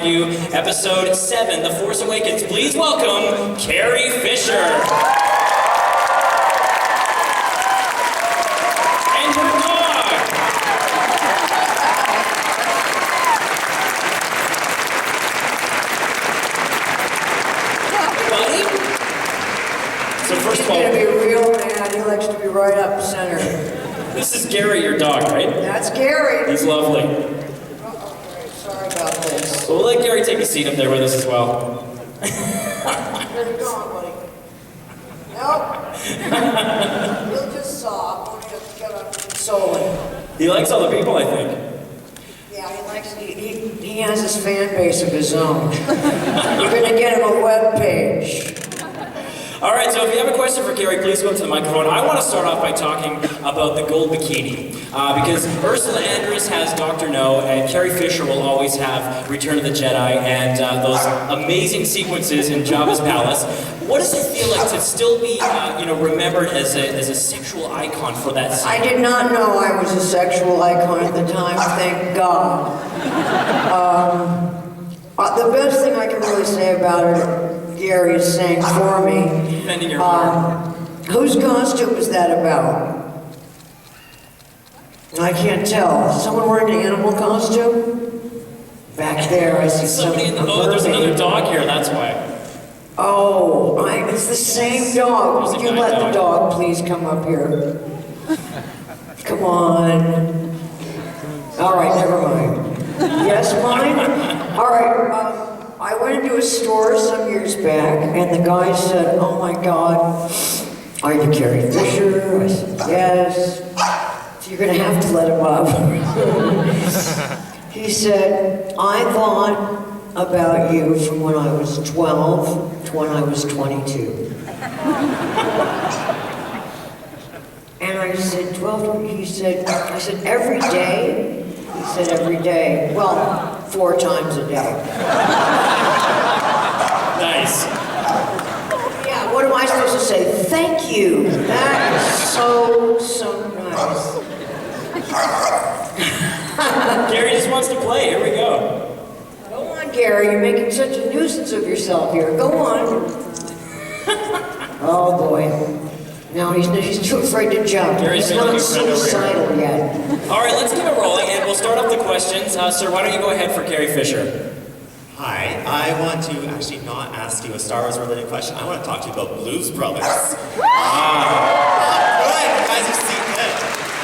You, episode 7, The Force Awakens. Please welcome Carrie Fisher. And her dog. Buddy? So first of all, he's gonna be real mad. He likes to be right up center. This is Gary, your dog, right? That's Gary. He's lovely. Sorry about this. We'll let Gary take a seat up there with us as well. Where you going, buddy? Nope. He'll just sob. We'll just get up and console him. He likes all the people, I think. Yeah, he has his fan base of his own. You're gonna get him a web page. All right, so if you have a question for Carrie, please go up to the microphone. I want to start off by talking about the gold bikini. Because Ursula Andress has Dr. No, and Carrie Fisher will always have Return of the Jedi and those amazing sequences in Jabba's palace. What does it feel like to still be, remembered as a sexual icon for that scene? I did not know I was a sexual icon at the time, thank God. The best thing I can really say about it, Gary is saying for me, Defending your heart. Whose costume is that about? I can't tell. Is someone wearing an animal costume? Back there, I see Somebody in the... Oh, there's another dog here, that's why. Oh, it's the same dog. There's a Would you guide let dog. the dog please come up here? Come on. All right, never mind. Yes, mine? All right, I went into a store some years back, and the guy said, "Oh my God, are you Carrie Fisher?" I said, "Yes." "So you're gonna have to let him up." He said, "I thought about you from when I was 12 to when I was 22. And I said, 12, I said, every day? He said, every day. Well, 4 times a day. Nice. Yeah, what am I supposed to say? Thank you. That is so nice. Gary just wants to play, here we go. Go on, Gary, you're making such a nuisance of yourself here. Go on. Oh boy. No, he's too afraid to jump. Gary's He's making not a friend over suicidal yet. All right, let's keep it rolling, and we'll start off the questions. Sir, why don't you go ahead for Carrie Fisher? Hi, I want to actually not ask you a Star Wars related question. I want to talk to you about Blues Brothers. Good, you guys have seen it.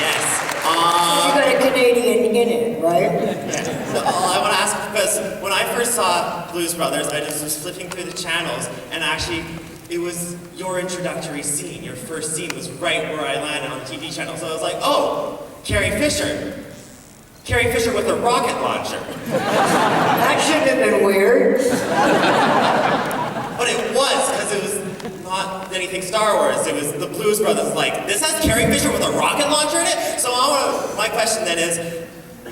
Yes. You got a Canadian in it, right? Yeah. So, I want to ask because when I first saw Blues Brothers, I just was flipping through the channels, and actually, it was your introductory scene. Your first scene was right where I landed on the TV channel. So I was like, oh, Carrie Fisher. Carrie Fisher with a rocket launcher. That shouldn't have been weird. But it was, because it was not anything Star Wars. It was the Blues Brothers. Like, this has Carrie Fisher with a rocket launcher in it? So my question then is,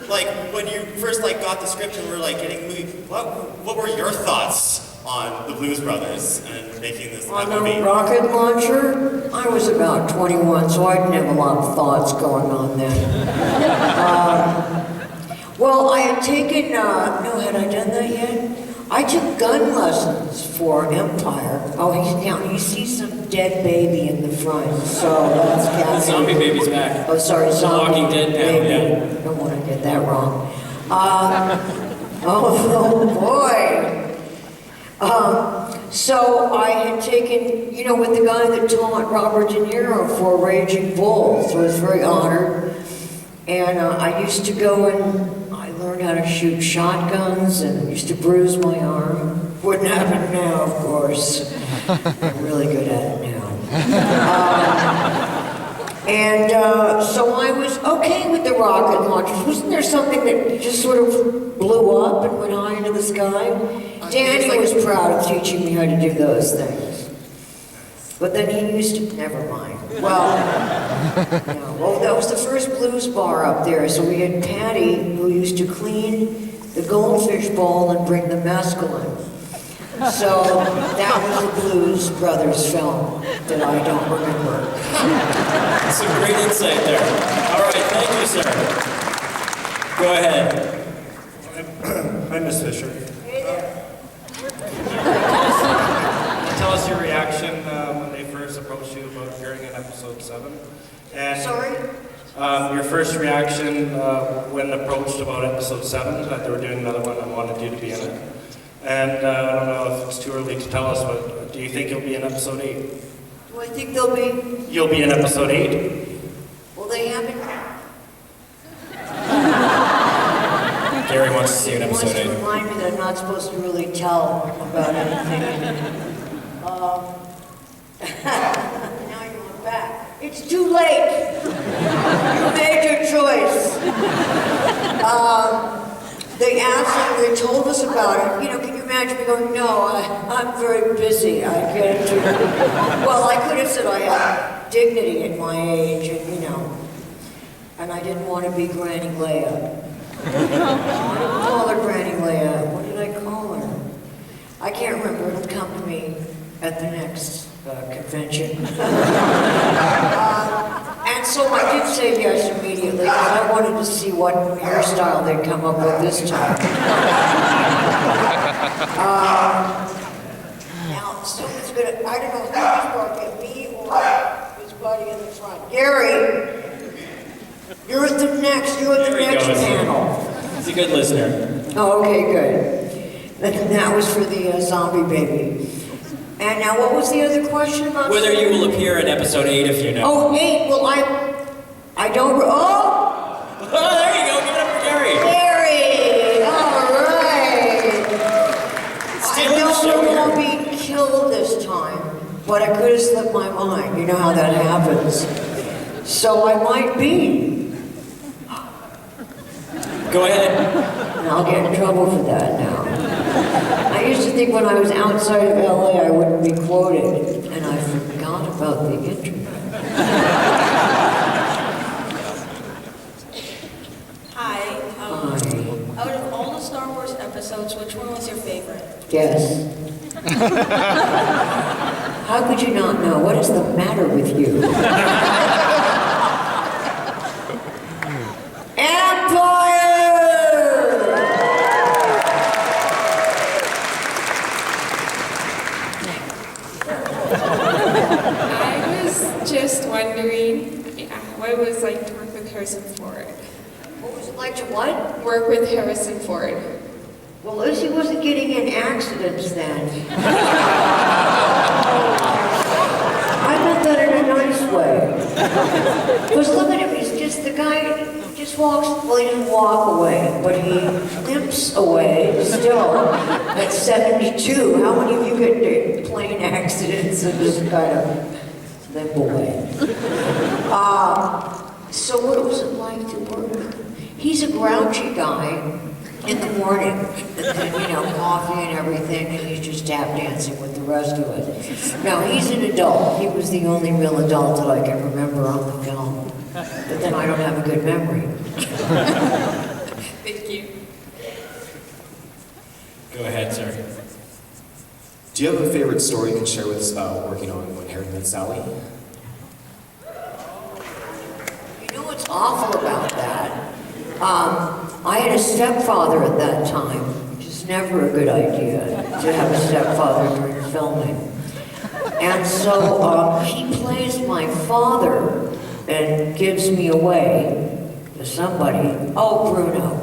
like, when you first got the script and were getting movie, what were your thoughts on the Blues Brothers and making this On movie? the rocket launcher, I was about 21, so I didn't have a lot of thoughts going on then. Well, I had taken, had I done that yet? I took gun lessons for Empire. Oh, you see some dead baby in the front, so that's The Captain. zombie baby's back. Oh, sorry, The zombie Walking Dead baby. panel, yeah. Don't want to get that wrong. Oh boy. So I had taken, with the guy that taught Robert De Niro for Raging Bull, so I was very honored. And I used to go and I learned how to shoot shotguns and used to bruise my arm. Wouldn't happen now, of course. I'm really good at it now. So I was okay with the rocket launchers. Wasn't there something that just sort of blew up and went high into the sky? Danny was proud of teaching me how to do those things. But then he used to, never mind. Well, that was the first blues bar up there. So we had Patty, who used to clean the goldfish bowl and bring the mescaline. So that was the Blues Brothers film that I don't remember. Some great insight there. All right, thank you, sir. Go ahead. Hi, Miss Fisher. Hey 7. And Sorry? Your first reaction when approached about episode 7, that they were doing another one and wanted you to be in it. And I don't know if it's too early to tell us, but do you think you'll be in episode 8? Do I think they'll be? You'll be in episode 8? Well, they haven't. Gary wants to see you in He wants episode to 8. remind me that I'm not supposed to really tell about anything. Now you want back. It's too late. You made your choice. They asked, they told us about it. You know, can you imagine me going, no, I'm very busy. I can't do it. Well, I could have said I have dignity at my age, and you know, and I didn't want to be Granny Leia. I didn't call her Granny Leia. What did I call her? I can't remember. It'll come to me at the next convention. And so I did say yes immediately, because I wanted to see what hairstyle they'd come up with this time. Now, someone's gonna, I don't know who's working, me or his buddy in the front. Gary, you're at the next panel. He's a good listener. Oh, okay, good. That was for the zombie baby. And now, what was the other question about? Whether you will appear in episode 8 if you know. Oh, 8. Well, I don't. Oh, Oh, there you go. Give it up for Gary. Gary. All right. I Stealing the know show we here. won't be killed this time, but I could have slipped my mind. You know how that happens. So I might be. Go ahead. And I'll get in trouble for that now. I used to think when I was outside of LA I wouldn't be quoted, and I forgot about the internet. Hi. Hi. Out of all the Star Wars episodes, which one was your favorite? Yes. How could you not know? What is the matter with you? I was just wondering what it was like to work with Harrison Ford. What was it like to what? Work with Harrison Ford. Well, Lucy wasn't getting in accidents then. I meant that in a nice way. Because look at him, he's just, the guy just walks, well, he didn't walk away, but he limps away still at 72. How many of you get in plane accidents and just kind of limp away? So what was it like to work with him? He's a grouchy guy in the morning, and then, you know, coffee and everything, and he's just tap dancing with the rest of us. Now, he's an adult. He was the only real adult that I can remember on the film. But then I don't have a good memory. Thank you. Go ahead, sir. Do you have a favorite story you can share with us about working on When Harry Met Sally? You know what's awful about that? I had a stepfather at that time, which is never a good idea to have a stepfather during filming. And so he plays my father and gives me away to somebody. Oh, Bruno.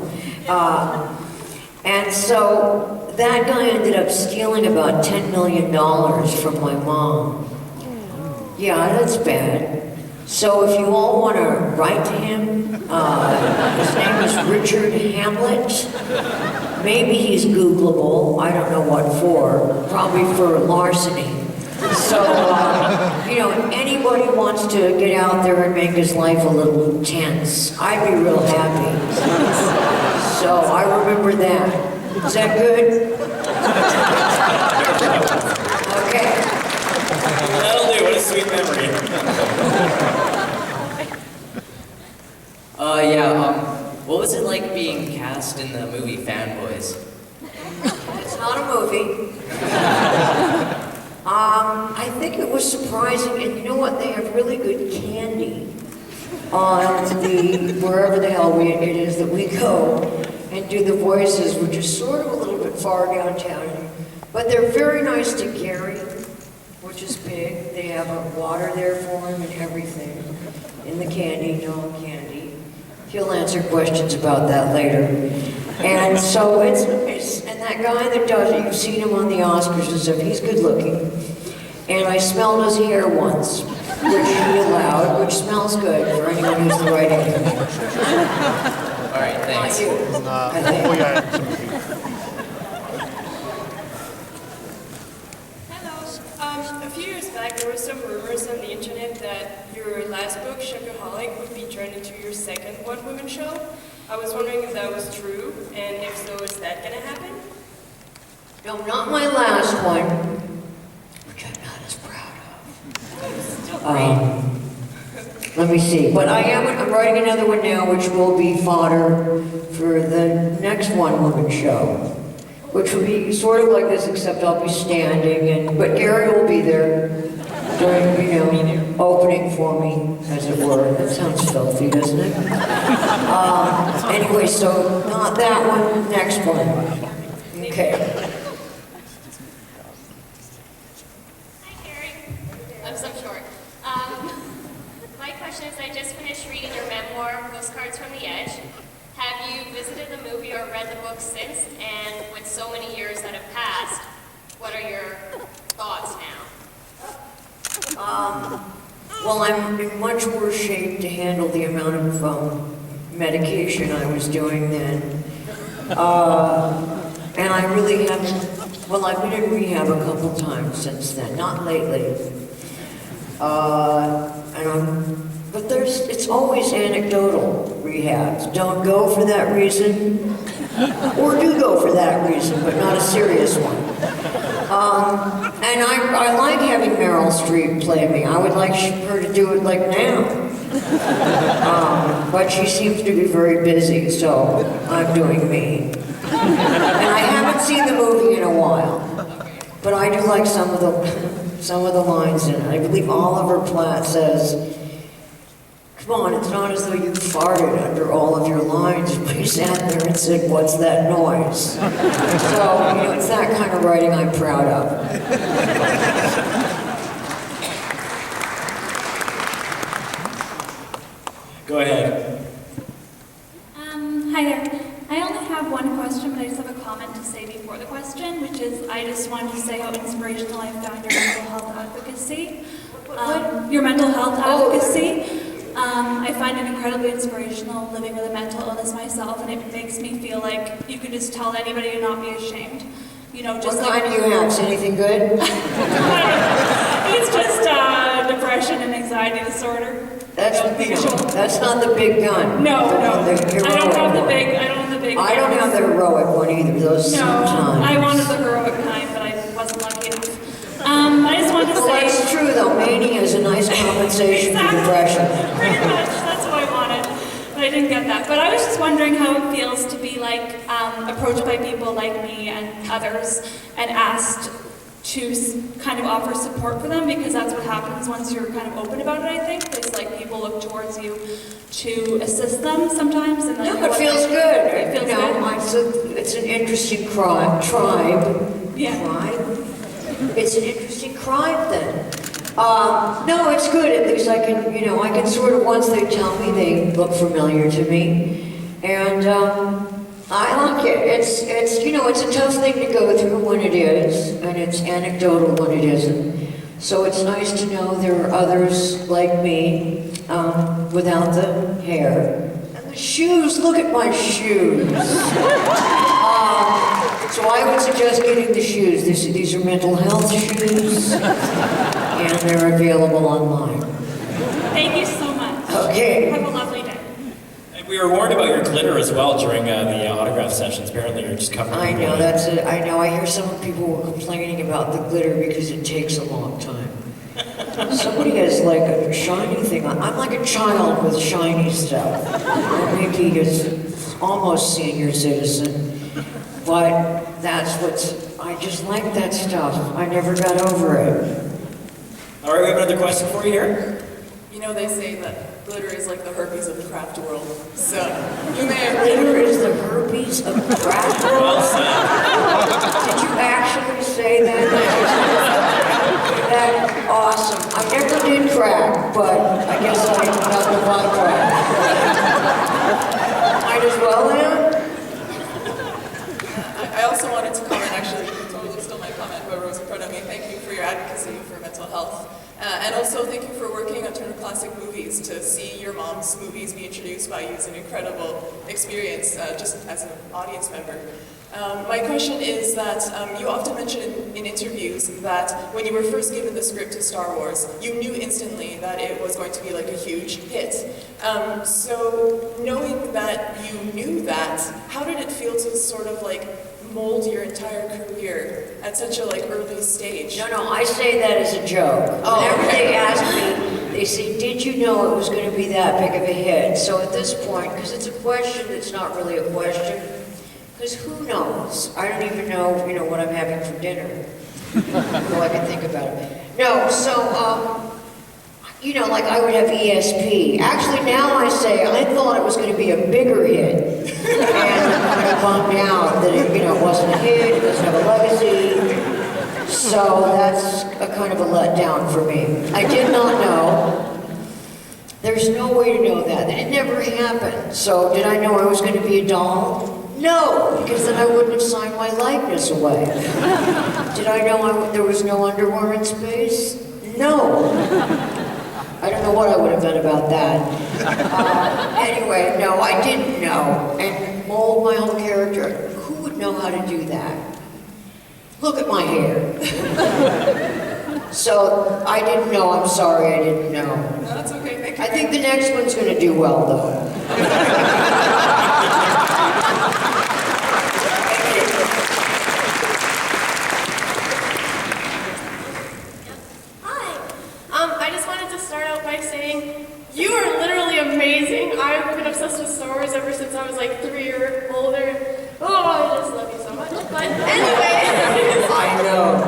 And so that guy ended up stealing about $10 million from my mom. Yeah, that's bad. So if you all want to write to him, his name is Richard Hamlet. Maybe he's Googleable. I don't know what for. Probably for larceny. So, you know, if anybody wants to get out there and make his life a little intense, I'd be real happy. So I remember that. Is that good? Okay. That'll do. What a sweet memory. What was it like being cast in the movie Fanboys? It's not a movie. I think it was surprising, and you know what? They have really good candy on the wherever the hell it is that we go and do the voices, which is sort of a little bit far downtown. But they're very nice to Gary. which is big. They have water there for him and everything. In the candy, no candy. He'll answer questions about that later. And so and that guy that does it, you've seen him on the Oscars and stuff, he's good looking. And I smelled his hair once, which he allowed, which smells good for anyone who's the right age. All right, thanks. Not you, I think. Hello. A few years back, there were some rumors on the internet that your last book, Sugarholic, would be turned into your second one-woman show. I was wondering if that was true, and if so, is that gonna happen? No, not my last one, which I'm not as proud Still of. great. Let me see, but I'm writing another one now, which will be fodder for the next one-woman show, which will be sort of like this, except I'll be standing, but Gary will be there during, opening for me, as it were. That sounds filthy, doesn't it? Anyway, so not that one, next one. Okay. Hi, Carrie. I'm so short. My question is, I just finished reading your memoir, Postcards from the Edge. Have you visited the movie or read the book since? And with so many years that have passed, what are your thoughts now? Well, I'm in much worse shape to handle the amount of medication I was doing then. And I really haven't, well, I've been in rehab a couple times since then, not lately. But it's always anecdotal rehabs. Don't go for that reason, or do go for that reason, but not a serious one. And I like having Meryl Streep play me. I would like her to do it like now. But she seems to be very busy, so I'm doing me. And I haven't seen the movie in a while, but I do like some of the lines in it. I believe Oliver Platt says, "Come on, it's not as though you farted under all of your lines," but he sat there and said, "What's that noise?" So, it's that kind of writing I'm proud of. Go ahead. Hi there. I only have one question, but I just have a comment to say before the question, which is I just wanted to say how inspirational I found your mental health advocacy. Your mental health advocacy. I find it incredibly inspirational living with a mental illness myself, and it makes me feel like you can just tell anybody and not be ashamed. Just What kind do you have? Is anything good? It's just depression and anxiety disorder. That's not the big gun. No. The I don't have the one. big. I don't have the heroic one either. Those No, sometimes. I wanted the heroic kind, but I wasn't lucky enough. I just wanted to Well, say. that's true though. Mania is a nice compensation for depression. Pretty much, that's what I wanted, but I didn't get that. But I was just wondering how it feels to be approached by people like me and others and asked to kind of offer support for them, because that's what happens once you're kind of open about it, I think. It's like people look towards you to assist them sometimes. And No, it feels good. It feels good. It's an interesting tribe. Yeah. Tribe? It's an interesting tribe then. No, it's good. At least I can, I can sort of, once they tell me, they look familiar to me. And I like it. It's a tough thing to go through when it is, and it's anecdotal when it isn't. So it's nice to know there are others like me without the hair. And the shoes, look at my shoes. So I would suggest getting the shoes. These are mental health shoes, and they're available online. Thank you so much. Okay. Have a lovely day. And we were warned about your glitter as well during the autograph sessions. Apparently you're just covering I it. know, that's it. I know. I hear some people were complaining about the glitter because it takes a long time. Somebody has like a shiny thing. I'm like a child with shiny stuff. Maybe is almost senior citizen. But I just like that stuff. I never got over it. All right, we have another question for you here. They say that glitter is like the herpes of the craft world. So, you may have Glitter is the herpes of the craft world? Well said. Did you actually say that? That actually totally stole my comment, whoever was in front of me. Thank you for your advocacy for mental health. And also thank you for working on Turner Classic Movies. To see your mom's movies be introduced by you is an incredible experience, just as an audience member. My question is that you often mention in interviews that when you were first given the script to Star Wars, you knew instantly that it was going to be like a huge hit. So knowing that you knew that, how did it feel to sort of like mold your entire career at such a like early stage? No, I say that as a joke. Whenever they ask me, they say, did you know it was going to be that big of a hit? So at this point, because it's a question that's not really a question, because who knows? I don't even know, what I'm having for dinner. Well, I can think about it. No, so, like I would have ESP. Actually, now I say, I thought it was going to be a bigger hit. And I'm kind of bummed out that it wasn't a hit, it doesn't have a legacy. So that's a kind of a letdown for me. I did not know. There's no way to know that. It never happened. So did I know I was going to be a doll? No, because then I wouldn't have signed my likeness away. Did I know there was no underwear in space? No. I don't know what I would have done about that. Anyway, no, I didn't know. And mold my whole character. Who would know how to do that? Look at my hair. So, I didn't know. I'm sorry, I didn't know. No, that's okay. Thank you. I think the next one's going to do well, though. I just wanted to start out by saying, you are literally amazing. I've been obsessed with Star Wars ever since I was like 3 or older. Oh, I just love you so much. But anyway. I know.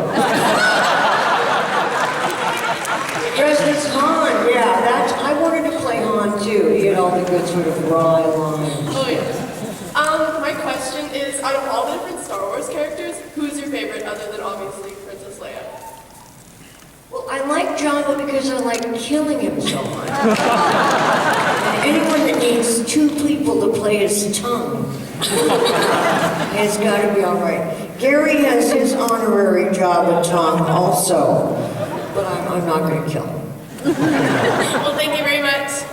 President Han, yeah, I wanted to play Han too. He had all the good sort of wry lines. Oh yeah. My question is, out of all the different Star Wars characters, who's your favorite other than obviously Princess Leia? Well, I like Jabba because I like killing him so much. And anyone that needs 2 people to play his tongue has got to be all right. Gary has his honorary Jabba tongue also, but I'm not going to kill him. Well, thank you very much.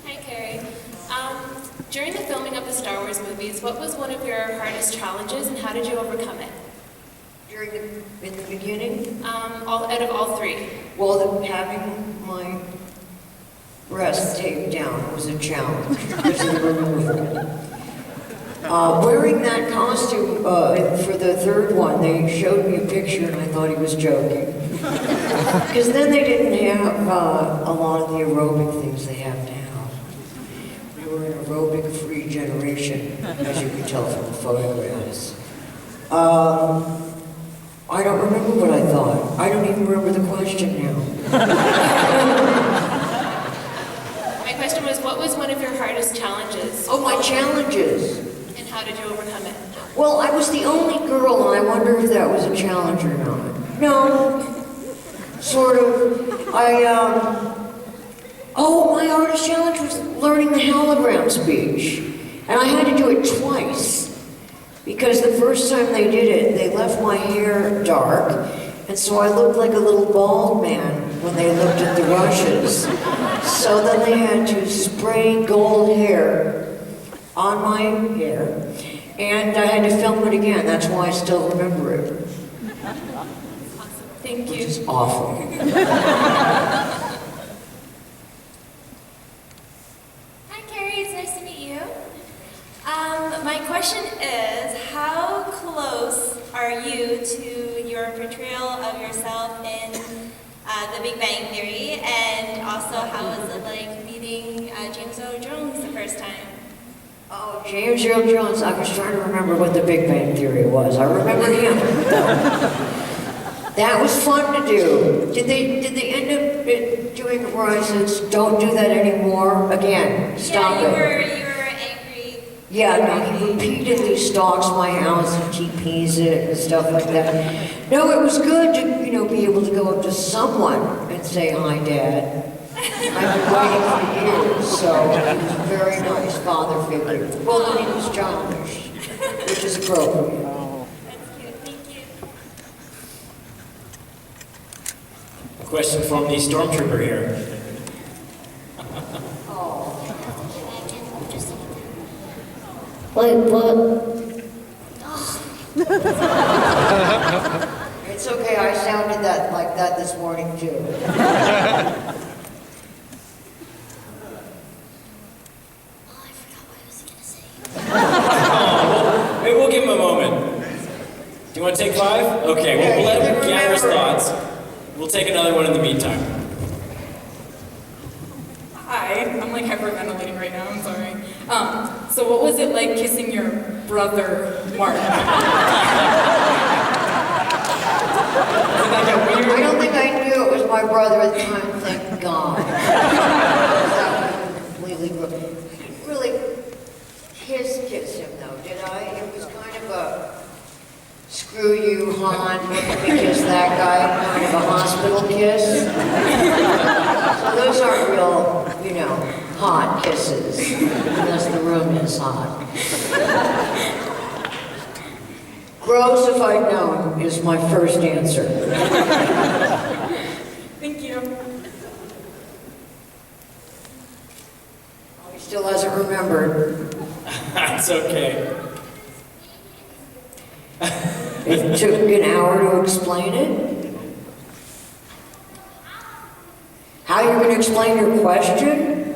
Hi, Carrie. During the filming of the Star Wars movies, what was one of your hardest challenges and how did you overcome it? In the beginning? Out of all 3. Well, having my breast taped down was a challenge because of the removal. Wearing that costume for the 3rd one, they showed me a picture and I thought he was joking. Because then they didn't have a lot of the aerobic things they have now. We were an aerobic-free generation, as you can tell from the photographs. I don't remember what I thought. I don't even remember the question now. My question was, what was one of your hardest challenges? Oh, my challenges. And how did you overcome it? Well, I was the only girl, and I wonder if that was a challenge or not. No. Sort of. My hardest challenge was learning the hologram speech. And I had to do it twice. Because the first time they did it, they left my hair dark, and so I looked like a little bald man when they looked at the rushes. So then they had to spray gold hair on my hair, and I had to film it again. That's why I still remember it. Thank you. Which is awful. Hi, Carrie. It's nice to meet you. My question is, how close are you to your portrayal of yourself in The Big Bang Theory, and also how was it like meeting James Earl Jones the first time? Oh, James Earl Jones, I was trying to remember what The Big Bang Theory was. I remember him. That was fun to do. Did they end up doing it where I said, don't do that anymore? Again, stop it. You were angry. Yeah, no, he repeatedly stalks my house and TPs it and stuff like that. No, it was good to, be able to go up to someone and say, hi, Dad. I've been waiting for years, so he was a very nice father figure. Well, when he was childish. is appropriate. That's cute, thank you. Question from the stormtrooper here. Wait, what? It's okay, I sounded that like that this morning too. Maybe we'll give him a moment. Do you want to take 5? Okay, we'll let him gather his thoughts. We'll take another one in the meantime. Hi, I'm like hyperventilating right now, I'm sorry. So what was it like kissing your brother, Mark? Did that get weird? I don't think I knew it was my brother at the time, thank God. That was completely really kiss him though, did I? It was kind of a screw you, Han, let me kiss that guy, kind of a hospital kiss. So those aren't real, hot kisses, unless the room is hot. Gross if I'd known is my first answer. Thank you. He still hasn't remembered. That's okay. It took an hour to explain it? How you going to explain your question?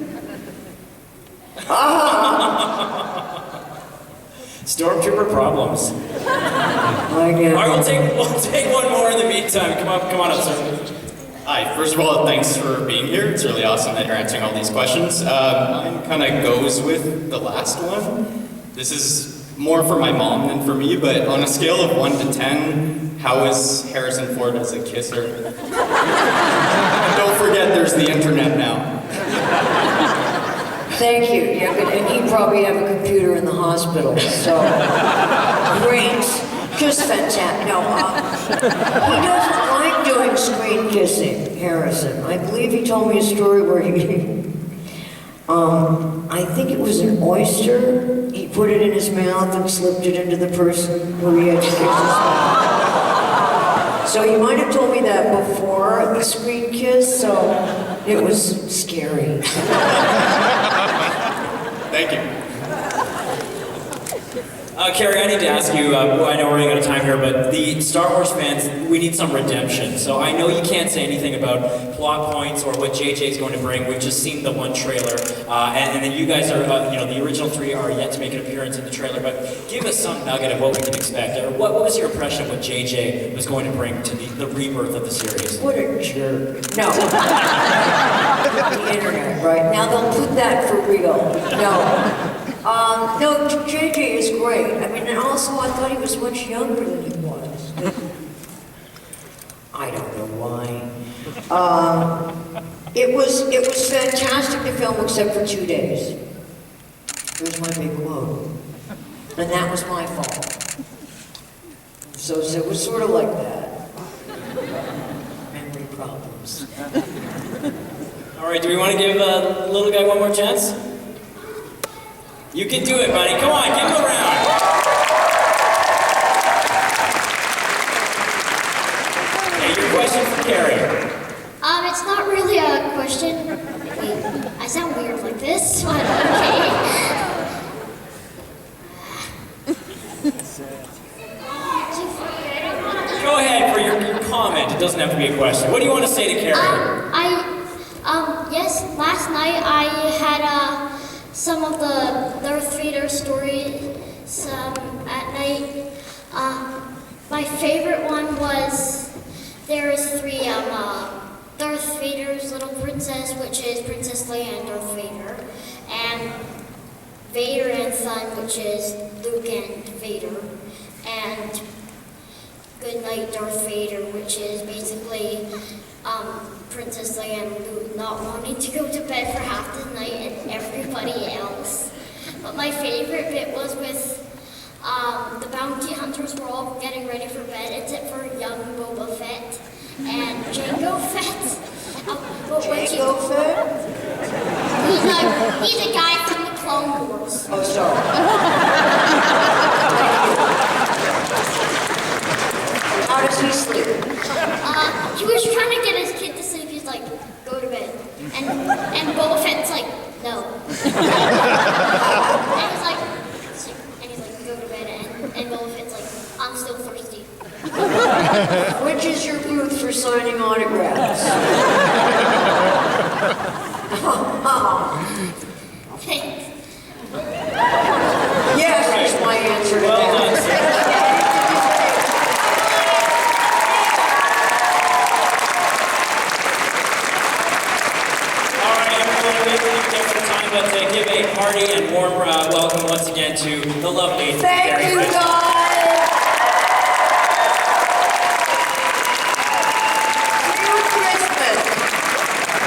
Stormtrooper problems. I get it. All right, we'll take one more in the meantime. Come on up, sir. Hi, first of all, thanks for being here. It's really awesome that you're answering all these questions. Mine kind of goes with the last one. This is more for my mom than for me, but on a scale of 1 to 10, how is Harrison Ford as a kisser? And don't forget, there's the internet now. Thank you. Yeah, and he probably have a computer in the hospital, so great. Just fantastic. No, he doesn't like doing screen kissing, Harrison. I believe he told me a story where he, I think it was an oyster. He put it in his mouth and slipped it into the person who he had to kiss his mouth. So he might have told me that before the screen kiss, so it was scary. Thank you. Carrie, I need to ask you, I know we're running out of time here, but the Star Wars fans, we need some redemption. So I know you can't say anything about plot points or what JJ is going to bring. We've just seen the one trailer. And then you guys are, the original 3 are yet to make an appearance in the trailer, but give us some nugget of what we can expect. Or what was your impression of what JJ was going to bring to the rebirth of the series? What a jerk. No. The internet, right? Now they'll put that for real. No, JJ is great. I mean, and also I thought he was much younger than he was. I don't know why. It was fantastic to film except for 2 days. Here's my big quote. And that was my fault. So it was sort of like that. Memory problems. All right, do we want to give little guy one more chance? You can do it, buddy. Come on, give him a round. Okay, your question for Carrie. It's not really a question. Wait, I sound weird like this, but okay. Go ahead for your comment. It doesn't have to be a question. What do you want to say to Carrie? Yes, last night I had some of the Darth Vader stories at night. My favorite one was there's 3 Darth Vader's little princess, which is Princess Leia and Darth Vader, and Vader and Son, which is Luke and Vader, and Good Night Darth Vader, which is basically Princess Leia and Luke not wanting to go to bed for half the night and everybody else. But my favorite bit was with the bounty hunters were all getting ready for bed, except for young Boba Fett and Jango Fett. Jango Fett? He's a guy from the Clone Wars. Oh, sorry. And go if it's like, I'm still thirsty. Which is your booth for signing autographs? Thanks. Yes, is my answer to Well that. done, sir. All right, everyone, we didn't get for time, but to give a hearty and warm welcome once again to the lovely Thank Carrie you, Fisher. guys. See you at Christmas.